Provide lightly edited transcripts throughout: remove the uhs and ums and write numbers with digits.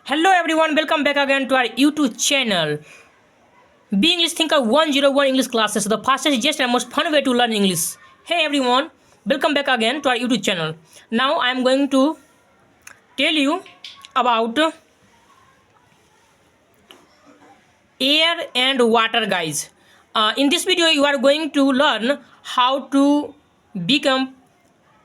Hello everyone, welcome back again to our YouTube channel. Be English Thinker 101 English classes, the fastest, easiest and most fun way to learn English. Hey everyone, welcome back again to our YouTube channel. Now I am going to tell you about air and water, guys. In this video you are going to learn how to become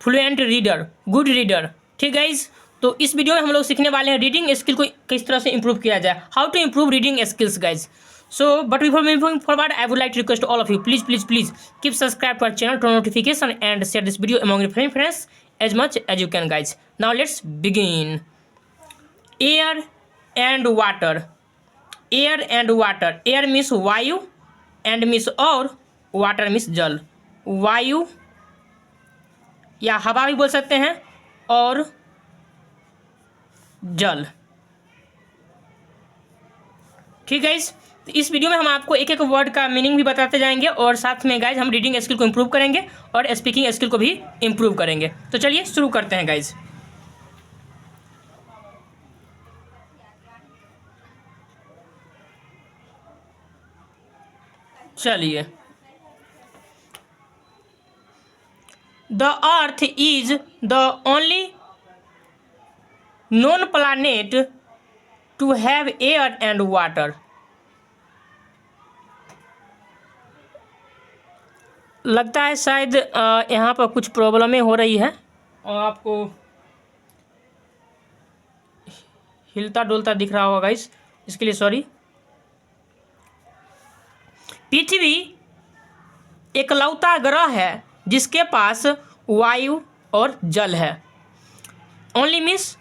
fluent reader, good reader. ठीक guys, तो इस video में हम लोग सीखने वाले हैं reading skill को किस तरह से इंप्रूव किया जाए, how to improve reading skills guys. So but before moving forward I would like to request all of you, please keep subscribe to our channel, turn notification and share this video among your friends as much as you can guys. Now let's begin. Air and water. Air and water. Air means वायु and means और water means जल. वायु या हवा भी बोल सकते हैं और जल. ठीक है, इस वीडियो में हम आपको एक एक वर्ड का मीनिंग भी बताते जाएंगे और साथ में गाइज हम रीडिंग स्किल को इम्प्रूव करेंगे और स्पीकिंग स्किल को भी इम्प्रूव करेंगे. तो चलिए शुरू करते हैं गाइज. चलिए. The Earth is the only known planet to have air and water. लगता है शायद यहाँ पर कुछ प्रॉब्लमें हो रही है और आपको हिलता डुलता दिख रहा होगा गाइस, इसके लिए सॉरी. पृथ्वी एकलौता ग्रह है जिसके पास वायु और जल है. ओनली मीन्स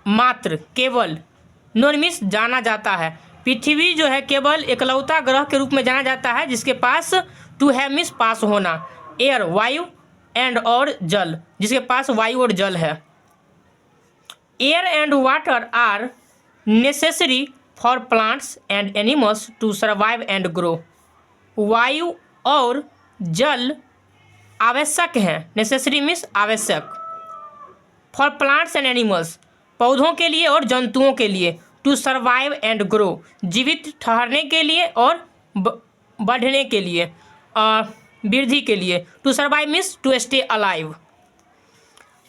मात्र, केवल. नोन मीन्स जाना जाता है. पृथ्वी जो है केवल एकलौता ग्रह के रूप में जाना जाता है जिसके पास, टू हैव मीन्स पास होना, एयर वायु एंड और जल जिसके पास वायु और जल है. Air and water are necessary for plants and animals to survive and grow. वायु और जल आवश्यक हैं. नेसेसरी मीन्स आवश्यक. फॉर प्लांट्स एंड एनिमल्स, पौधों के लिए और जंतुओं के लिए. टू सर्वाइव एंड ग्रो, जीवित ठहरने के लिए और बढ़ने के लिए, वृद्धि के लिए. To survive means to stay alive.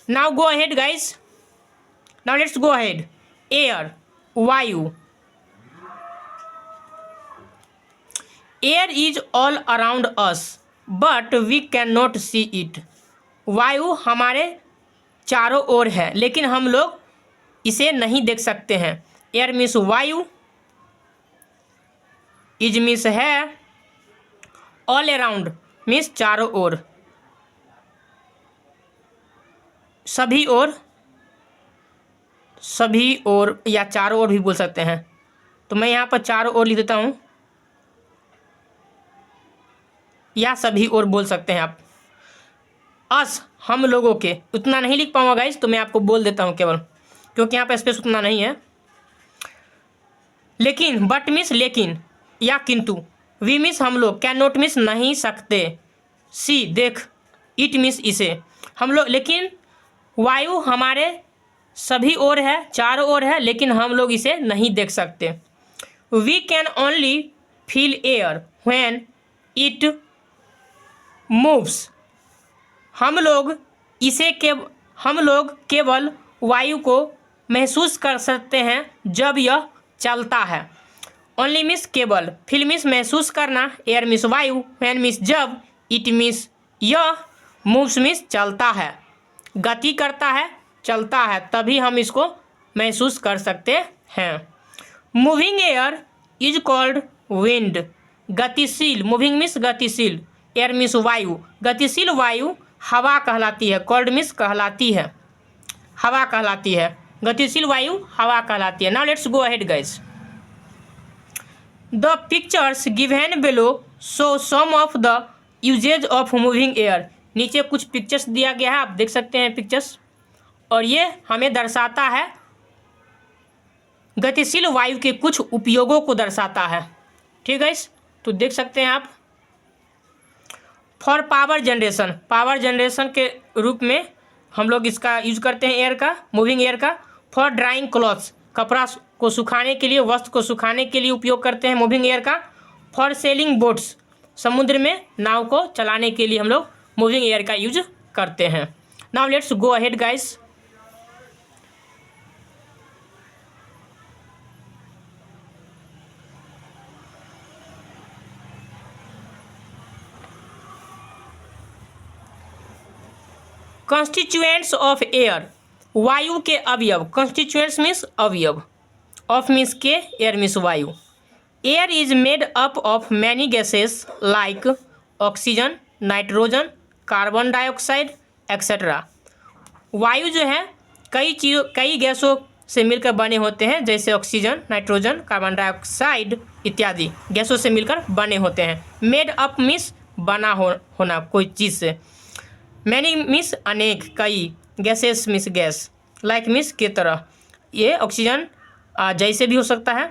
Now go ahead guys. Now let's go ahead. Air, वायु. Air is all around us but we can not see it. वायु हमारे चारों ओर है लेकिन हम लोग इसे नहीं देख सकते हैं. एयर मीन्स वायु, इज मीन्स है, ऑल अराउंड मीन्स चारों ओर, सभी ओर, सभी ओर या चारों ओर भी बोल सकते हैं. तो मैं यहाँ पर चारों ओर लिख देता हूँ या सभी और बोल सकते हैं आप. अस हम लोगों के, उतना नहीं लिख पाऊंगा गाइज तो मैं आपको बोल देता हूं केवल, क्योंकि यहाँ पे स्पेस उतना नहीं है. लेकिन, बट मीन्स लेकिन या किंतु. वी मीन्स हम लोग, कैन नॉट मीन्स नहीं सकते, सी देख, इट मीन्स इसे. हम लोग, लेकिन वायु हमारे सभी ओर है, चारों ओर है लेकिन हम लोग इसे नहीं देख सकते. We can only feel air when it moves. हम लोग केवल वायु को महसूस कर सकते हैं जब यह चलता है. ओनली मीन्स केवल, फील मीन्स महसूस करना, एयर मीन्स वायु, व्हेन मीन्स जब, इट मीन्स यह, मूव्स मीन्स चलता है, गति करता है, चलता है, तभी हम इसको महसूस कर सकते हैं. Moving air is called wind. गतिशील, मूविंग मीन्स गतिशील, एयर मीन्स वायु, गतिशील वायु हवा कहलाती है. कॉल्ड मीन्स कहलाती है, हवा कहलाती है. गतिशील वायु हवा कहलाती है. Now let's go ahead guys. The pictures given below show some of the uses of moving air. नीचे कुछ पिक्चर्स दिया गया है, आप देख सकते हैं पिक्चर्स, और ये हमें दर्शाता है, गतिशील वायु के कुछ उपयोगों को दर्शाता है. ठीक है, तो देख सकते हैं आप. For power generation, power generation के रूप में हम लोग इसका यूज करते हैं एयर का, मूविंग एयर का. फॉर ड्राइंग क्लॉथ्स, कपड़ा को सुखाने के लिए, वस्त्र को सुखाने के लिए उपयोग करते हैं मूविंग एयर का। फॉर सेलिंग बोट्स, समुद्र में नाव को चलाने के लिए हम लोग मूविंग एयर का यूज करते हैं। Now let's go ahead guys. Constituents of air, वायु के अवयव। कॉन्स्टिट्यूएंट्स मीन्स अवयव, ऑफ मीन्स के, एयर मीन्स वायु। Air is made up of many gases like oxygen, nitrogen, carbon dioxide etcetera. वायु जो है कई गैसों से मिलकर बने होते हैं, जैसे ऑक्सीजन, नाइट्रोजन, कार्बन डाइऑक्साइड इत्यादि गैसों से मिलकर बने होते हैं। मेड अप मीन्स बना होना कोई चीज़ से। मैनी मीन्स अनेक, कई, gases means gas, like means के तरह, ये ऑक्सीजन जैसे भी हो सकता है।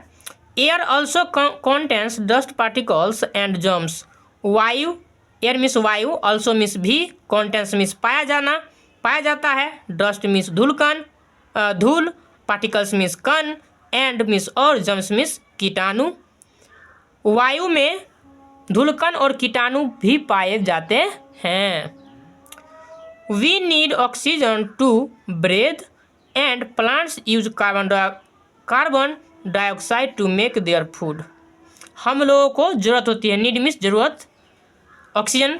Air also contains dust particles and germs. वायु, एयर मीन्स वायु, ऑल्सो मीन्स भी, कॉन्टेंस मीन्स पाया जाता है, डस्ट मीन्स धूल, पार्टिकल्स मीन्स कण, एंड मीन्स और, जर्म्स मीन्स कीटाणु। वायु में धूलकण और कीटाणु भी पाए जाते हैं। We need oxygen to breathe and plants use carbon dioxide to make their food. हम लोगों को ज़रूरत होती है, नीड मीन्स ज़रूरत, ऑक्सीजन,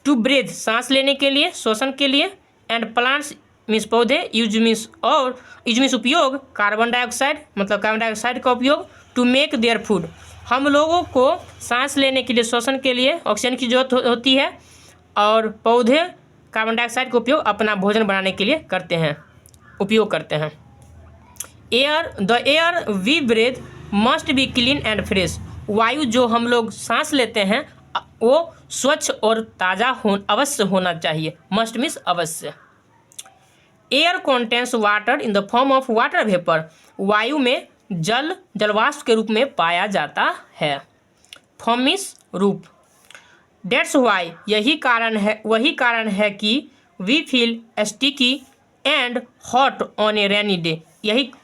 टू ब्रीथ सांस लेने के लिए, श्वसन के लिए, एंड प्लांट्स मीन्स पौधे, यूज मीन्स उपयोग, कार्बन डाइऑक्साइड मतलब कार्बन डाइऑक्साइड का उपयोग, टू मेक देयर फूड। हम लोगों को सांस लेने के लिए, श्वसन के लिए ऑक्सीजन की जरूरत होती है, और पौधे कार्बन डाइऑक्साइड का उपयोग अपना भोजन बनाने के लिए उपयोग करते हैं। The air we breathe must be clean and fresh. वायु जो हम लोग सांस लेते हैं वो स्वच्छ और ताज़ा अवश्य होना चाहिए। मस्ट मीन्स अवश्य। Air contains water in the form of water vapour. वायु में जलवाष्प के रूप में पाया जाता है। फॉर्म मीन्स रूप। डेट्स वाई, वही कारण है कि we feel sticky and hot on a rainy day.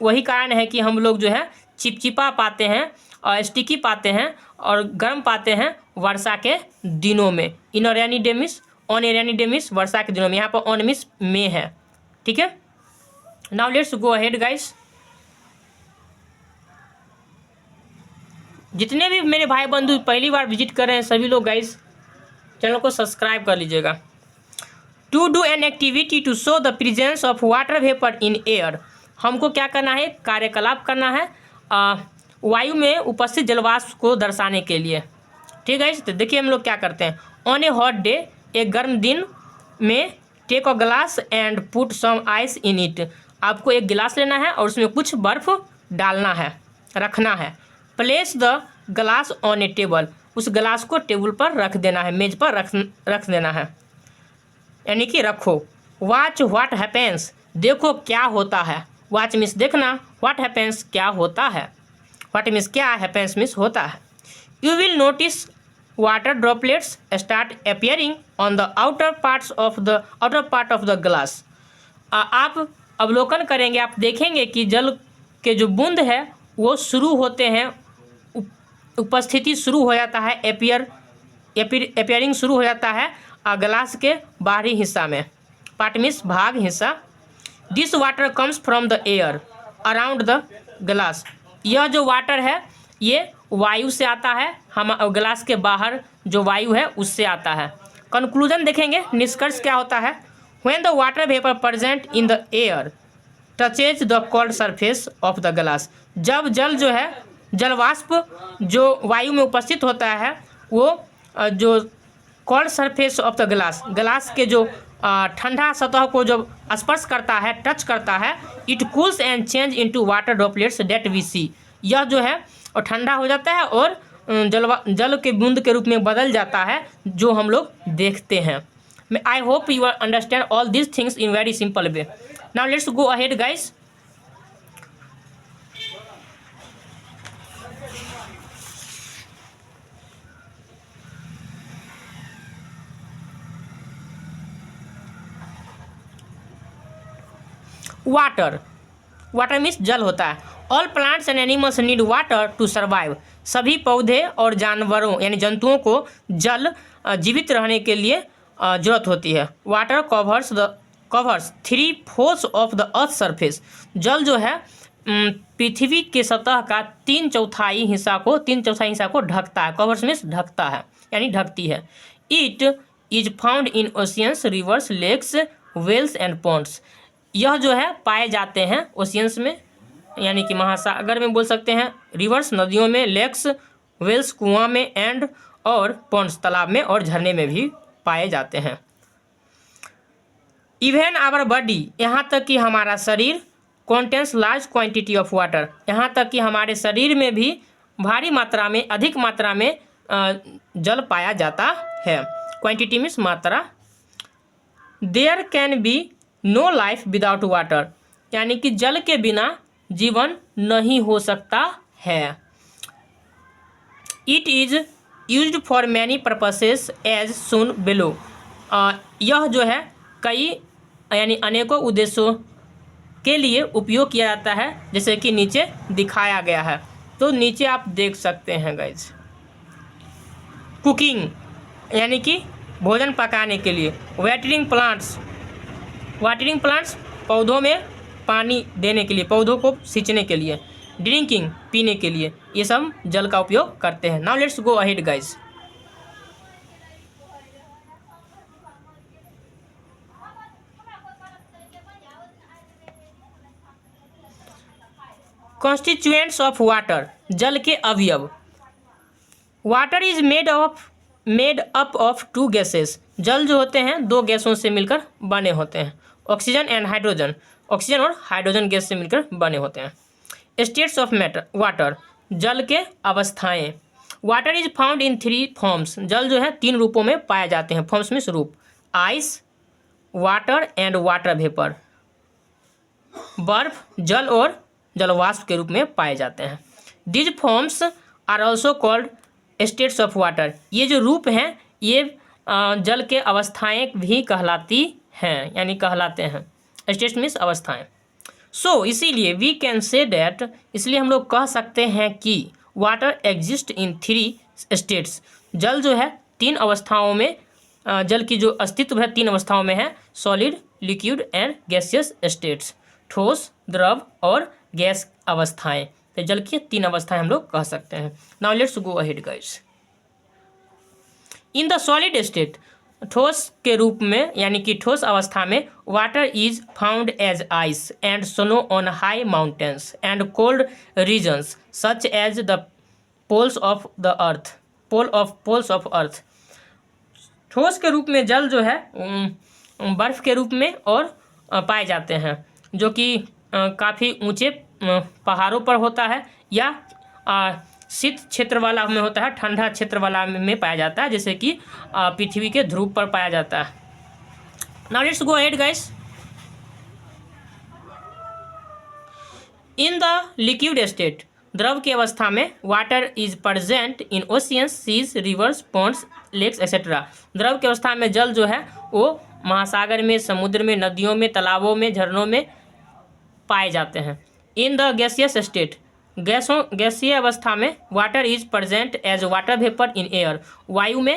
वही कारण है कि हम लोग जो है चिपचिपा पाते हैं और स्टिकी पाते हैं और गर्म पाते हैं वर्षा के दिनों में। In rainy day means, on a rainy day means वर्षा के दिनों में। यहाँ पर ऑन मीन्स में है, ठीक है। Now let's go ahead guys. जितने भी मेरे भाई बंधु पहली बार विजिट कर रहे हैं सभी लोग गाइस चैनल को सब्सक्राइब कर लीजिएगा। To do an activity to show the presence of water vapour in air. हमको क्या करना है, कार्यकलाप करना है वायु में उपस्थित जलवाष्प को दर्शाने के लिए, ठीक है। तो देखिए हम लोग क्या करते हैं। ऑन ए हॉट डे, एक गर्म दिन में, take a glass and put some ice in it. आपको एक गिलास लेना है और उसमें कुछ बर्फ डालना है, रखना है। Place the glass on A table, उस गिलास को टेबल पर रख देना है, मेज पर रख देना है, यानी कि रखो। वॉच व्हाट हैपेंस, देखो क्या होता है। वॉच मीन्स देखना, व्हाट हैपेंस क्या होता है। व्हाट मीन्स क्या, हैपेंस मीन्स होता है। You will notice water droplets start appearing on the outer part of the glass. आप अवलोकन करेंगे, आप देखेंगे कि जल के जो बूंद है वो शुरू होते हैं, उपस्थिति शुरू हो जाता है, अपियरिंग शुरू हो जाता है ग्लास के बाहरी हिस्सा में। पार्ट मीन्स भाग, हिस्सा। This water comes from the air around the glass. यह जो वाटर है ये वायु से आता है, हम ग्लास के बाहर जो वायु है उससे आता है। कंक्लूजन देखेंगे, निष्कर्ष क्या होता है। When the water vapour present in the air touches the cold surface of the glass. जब जल जो है, जलवाष्प जो वायु में उपस्थित होता है वो जो cold surface of the glass के जो ठंडा सतह को जब स्पर्श करता है, टच करता है, it cools and change into water droplets that we see. यह जो है और ठंडा हो जाता है और जल के बूंद के रूप में बदल जाता है जो हम लोग देखते हैं। I hope you understand all this things in very simple way. Now let's go ahead guys. Water, water means जल होता है। All plants and animals need water to survive. सभी पौधे और जानवरों यानी जंतुओं को जल जीवित रहने के लिए जरूरत होती है। Water covers 3/4 of the earth surface. जल जो है पृथ्वी के सतह का 3/4 हिस्सा को ढकता है। कवर्स मीन्स ढकता है यानी ढकती है। It is found in oceans, rivers, lakes, wells and ponds. यह जो है पाए जाते हैं ओशियंस में यानी कि महासागर में बोल सकते हैं, रिवर्स नदियों में, लेक्स वेल्स कुआं में, एंड और पॉन्ड्स तालाब में और झरने में भी पाए जाते हैं। इवन आवर बॉडी, यहाँ तक कि हमारा शरीर, contains large quantity of water, यहाँ तक कि हमारे शरीर में भी भारी मात्रा में, अधिक मात्रा में जल पाया जाता है। क्वांटिटी मीन्स मात्रा। There can be no life without water, यानी कि जल के बिना जीवन नहीं हो सकता है। It is used for many purposes as shown below. यह जो है कई यानी अनेकों उद्देश्यों के लिए उपयोग किया जाता है, जैसे कि नीचे दिखाया गया है। तो नीचे आप देख सकते हैं गाइज। कुकिंग यानी कि भोजन पकाने के लिए। वाटरिंग प्लांट्स पौधों में पानी देने के लिए, पौधों को सींचने के लिए। ड्रिंकिंग पीने के लिए, ये सब जल का उपयोग करते हैं। Now let's go ahead guys. Constituents of water, जल के अवयव। Water is made up of 2 gases. जल जो होते हैं 2 गैसों से मिलकर बने होते हैं, ऑक्सीजन एंड हाइड्रोजन। ऑक्सीजन और हाइड्रोजन गैस से मिलकर बने होते हैं। स्टेट्स ऑफ वाटर, जल के अवस्थाएं। Water is found in 3 forms. जल जो है 3 रूपों में पाए जाते हैं। फॉर्म्स मीन्स रूप। Ice, water and water vapour. बर्फ, जल और जलवाष्प के रूप में पाए जाते हैं। These forms are also called states of water. ये जो रूप हैं ये जल के अवस्थाएं भी कहलाती हैं यानी कहलाते हैं। स्टेट्स मीन्स अवस्थाएं। सो इसीलिए वी कैन से डैट, इसलिए हम लोग कह सकते हैं कि वाटर एग्जिस्ट इन 3 स्टेट्स। जल जो है 3 अवस्थाओं में, जल की जो अस्तित्व है 3 अवस्थाओं में है। Solid, liquid and gaseous states. ठोस, द्रव और गैस अवस्थाएं। तो जल की 3 अवस्थाएं हम लोग कह सकते हैं। Now let's go ahead guys. In the solid state, ठोस के रूप में यानी कि ठोस अवस्था में, water is found as ice and snow on high mountains and cold regions such as the poles of earth. ठोस के रूप में जल जो है बर्फ के रूप में और पाए जाते हैं, जो कि काफ़ी ऊंचे पहाड़ों पर होता है, या शीत क्षेत्र वाला में होता है, ठंडा क्षेत्र वाला में पाया जाता है, जैसे कि पृथ्वी के ध्रुव पर पाया जाता है। Now let's go ahead guys. In the liquid state, द्रव की अवस्था में, water is present in oceans, seas, rivers, ponds, lakes etcetera. द्रव की अवस्था में जल जो है वो महासागर में, समुद्र में, नदियों में, तालाबों में, झरनों में पाए जाते हैं। इन द गैसियस स्टेट, गैसीय अवस्था में, water is present as water vapour in air. वायु में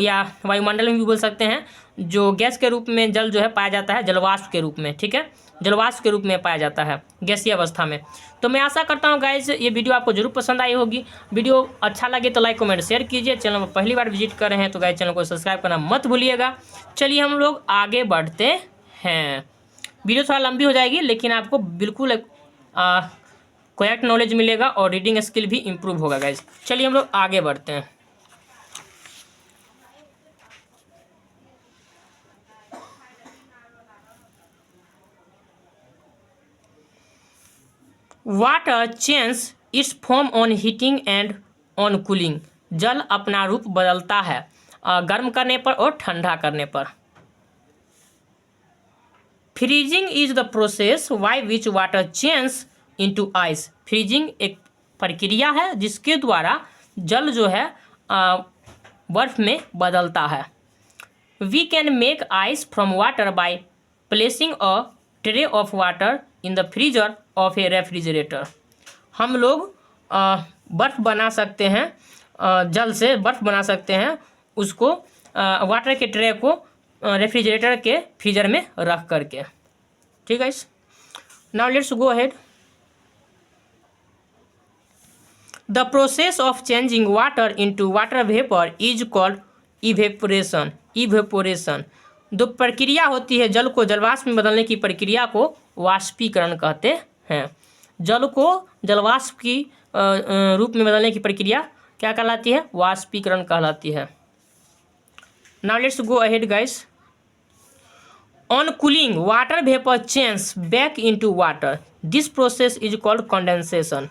या वायुमंडल में भी बोल सकते हैं, जो गैस के रूप में जल जो है पाया जाता है, जलवाष्प के रूप में। ठीक है, जलवाष्प के रूप में पाया जाता है गैसीय अवस्था में। तो मैं आशा करता हूँ गाइज ये वीडियो आपको जरूर पसंद आई होगी। वीडियो अच्छा लगे तो लाइक कमेंट शेयर कीजिए। चैनल में पहली बार विजिट कर रहे हैं तो गाइज चैनल को सब्सक्राइब करना मत भूलिएगा। चलिए हम लोग आगे बढ़ते हैं। वीडियो थोड़ा लंबी हो जाएगी लेकिन आपको बिल्कुल करेक्ट नॉलेज मिलेगा और रीडिंग स्किल भी इम्प्रूव होगा गाइज। चलिए हम लोग आगे बढ़ते हैं। Water change it's form on heating and on cooling. जल अपना रूप बदलता है गर्म करने पर और ठंडा करने पर। Freezing is the process by which water change into ice. Freezing एक प्रक्रिया है जिसके द्वारा जल जो है बर्फ में बदलता है। We can make ice from water by placing a tray of water in the freezer of a refrigerator. हम लोग बर्फ़ बना सकते हैं, जल से बर्फ़ बना सकते हैं, उसको वाटर के ट्रे को रेफ्रिजरेटर के फ्रीजर में रख करके। ठीक है। Now let's go ahead. The process of changing water into water vapour is called evaporation. Evaporation जो प्रक्रिया होती है जल को जलवाष्प में बदलने की प्रक्रिया को वाष्पीकरण कहते हैं। जल को जलवाष्प की रूप में बदलने की प्रक्रिया क्या कहलाती है? वाष्पीकरण कहलाती है। Now let's go ahead guys. On cooling water vapour change back into water, this process is called condensation.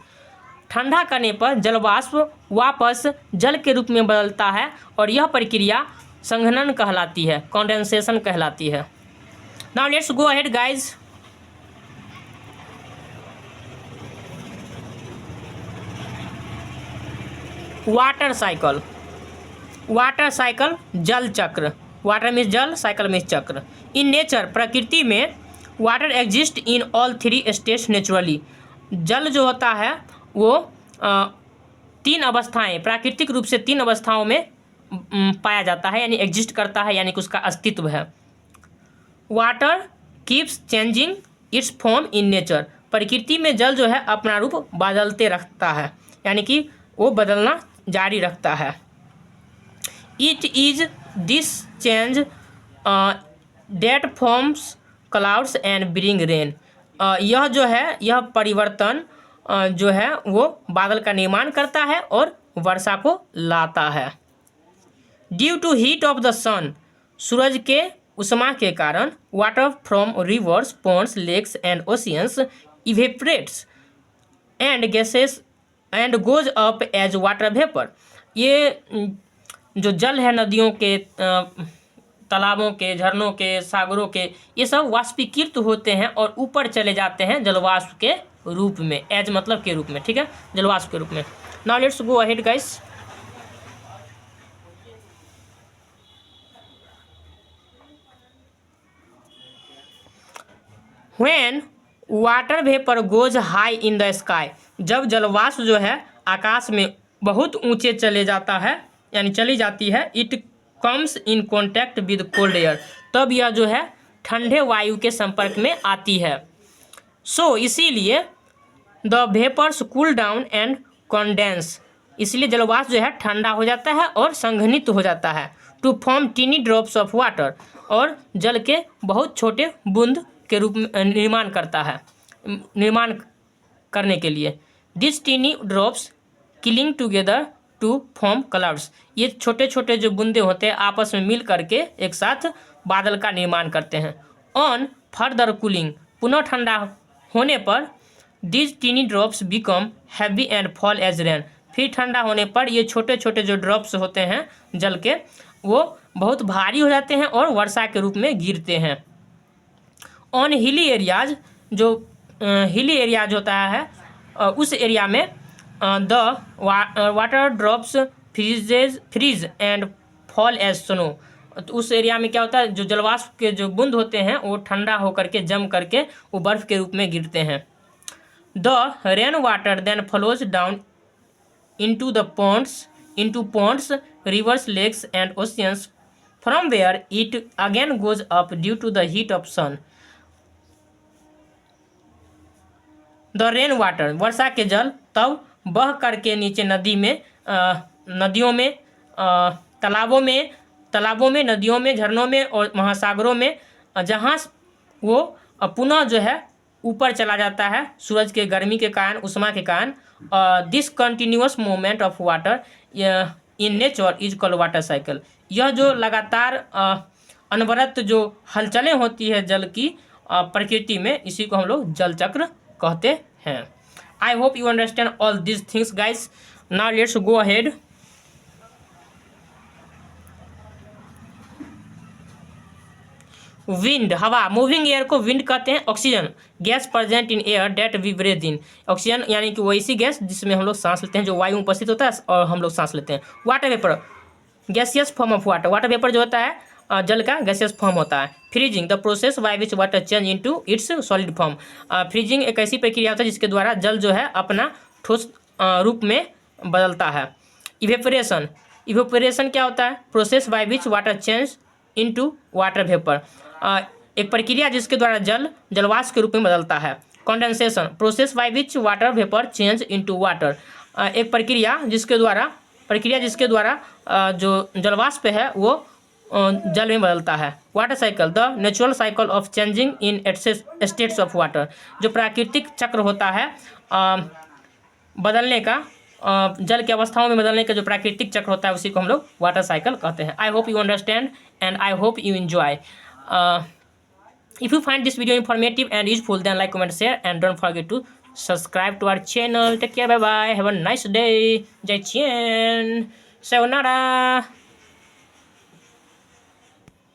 ठंडा करने पर जलवाष्प वापस जल के रूप में बदलता है और यह प्रक्रिया संघनन कहलाती है, कंडेंसेशन कहलाती है। Now let's go ahead guys. Water cycle. Water cycle जल चक्र। वाटर मीन्स जल, साइकिल मीन्स चक्र। इन नेचर प्रकृति में water exist in all three states naturally. जल जो होता है वो तीन अवस्थाएं, प्राकृतिक रूप से तीन अवस्थाओं में पाया जाता है, यानी एग्जिस्ट करता है, यानी कि उसका अस्तित्व है। Water keeps changing it's form in nature. प्रकृति में जल जो है अपना रूप बदलते रखता है, यानी कि वो बदलना जारी रखता है। It is this change that forms clouds and bring rain. यह जो है, यह परिवर्तन जो है वो बादल का निर्माण करता है और वर्षा को लाता है। Due to heat of the sun, सूरज के उष्मा के कारण water from rivers, ponds, lakes and oceans evaporates and gases and goes up as water vapour. ये जो जल है नदियों के, तालाबों के, झरनों के, सागरों के, ये सब वाष्पीकृत होते हैं और ऊपर चले जाते हैं जलवाष्प के रूप में। एज मतलब के रूप में, ठीक है, जलवाष्प के रूप में। Now let's go ahead guys. When water vapour goes high in the sky, जब जलवाष्प जो है आकाश में बहुत ऊंचे चले जाता है, यानी चली जाती है, it comes in contact with cold air, तब यह जो है ठंडे वायु के संपर्क में आती है। सो इसीलिए the vapours cool down and condense, इसलिए जलवाष्प जो है ठंडा हो जाता है और संघनित हो जाता है। To form tiny drops of water, और जल के बहुत छोटे बूंद के रूप में निर्माण करता है, निर्माण करने के लिए। This tiny drops killing together to form clouds, ये छोटे छोटे जो बूंदे होते हैं आपस में मिल करके एक साथ बादल का निर्माण करते हैं। ऑन फर्दर कूलिंग, पुनः ठंडा होने पर this tiny drops become heavy and fall as rain, फिर ठंडा होने पर ये छोटे छोटे जो ड्रॉप्स होते हैं जल के, वो बहुत भारी हो जाते हैं और वर्षा के रूप में गिरते हैं। ऑन हिली एरियाज, जो हिली एरियाज होता है उस एरिया में the water drops freeze and fall as snow, तो उस एरिया में क्या होता है, जो जलवाष्प के जो बूंद होते हैं वो ठंडा होकर के जम करके वो बर्फ़ के रूप में गिरते हैं। The rain water then flows down into the ponds, rivers, lakes and oceans, from where it again goes up due to the heat of sun. The rain water, वर्षा के जल तब बह करके नीचे नदी में, नदियों में, तालाबों में, नदियों में, झरनों में और महासागरों में, जहाँ वो पुनः जो है ऊपर चला जाता है सूरज के गर्मी के कारण, उष्मा के कारण। This continuous movement of water in nature is called water cycle. यह जो लगातार अनवरत जो हलचलें होती है जल की प्रकृति में, इसी को हम लोग जल चक्र कहते हैं। I hope you understand all this things guys. Now let's go ahead. Wind, हवा, मूविंग एयर को विंड कहते हैं। Oxygen, gas present in air that we breathe in, oxygen यानी कि वो ऐसी गैस जिसमें हम लोग सांस लेते हैं, जो वायु में उपस्थित होता है और हम लोग सांस लेते हैं। Water vapour, gaseous form of water, water vapour जो होता है जल का गैसियस फॉर्म होता है। Freezing the process by which water change into its solid form. Freezing एक ऐसी प्रक्रिया होता है जिसके द्वारा जल जो है अपना ठोस रूप में बदलता है। इवेपोरेशन, इवेपोरेशन क्या होता है? Process by which water change into water vapour. एक प्रक्रिया जिसके द्वारा जल जलवाष्प के रूप में बदलता है। Condensation, process by which water vapour change into water. एक प्रक्रिया जिसके द्वारा जो जलवाष्प है वो जल में बदलता है। Water cycle the natural cycle of changing in states of water. जो प्राकृतिक चक्र होता है बदलने का, जल की अवस्थाओं में बदलने का जो प्राकृतिक चक्र होता है उसी को हम लोग वाटर साइकिल कहते हैं। I hope you understand and I hope you enjoy. If you find this video informative and useful, then like, comment, share, and don't forget to subscribe to our channel. Take care, bye bye, have a nice day. Jai Chien, sayonara.